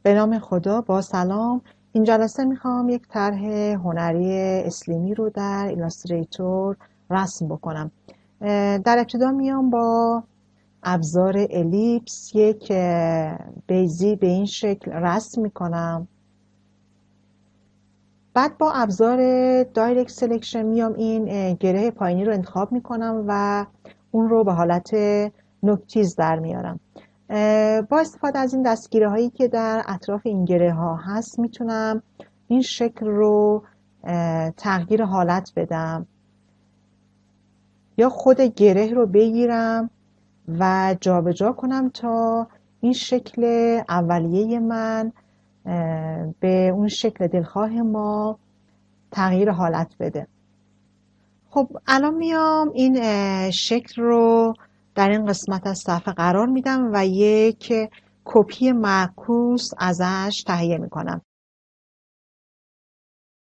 به نام خدا. با سلام. این جلسه میخوام یک طرح هنری اسلیمی رو در ایلاستریتور رسم بکنم. در ابتدا میام با ابزار الیپس یک بیزی به این شکل رسم میکنم. بعد با ابزار دایرکت سلکشن میام این گره پایینی رو انتخاب میکنم و اون رو به حالت نوک‌تیز در میارم. با استفاده از این دستگیره هایی که در اطراف این گره ها هست میتونم این شکل رو تغییر حالت بدم یا خود گره رو بگیرم و جابجا کنم تا این شکل اولیه من به اون شکل دلخواه ما تغییر حالت بده. خب الان میام این شکل رو در این قسمت از صفحه قرار میدم و یک کپی معکوس ازش تهیه میکنم.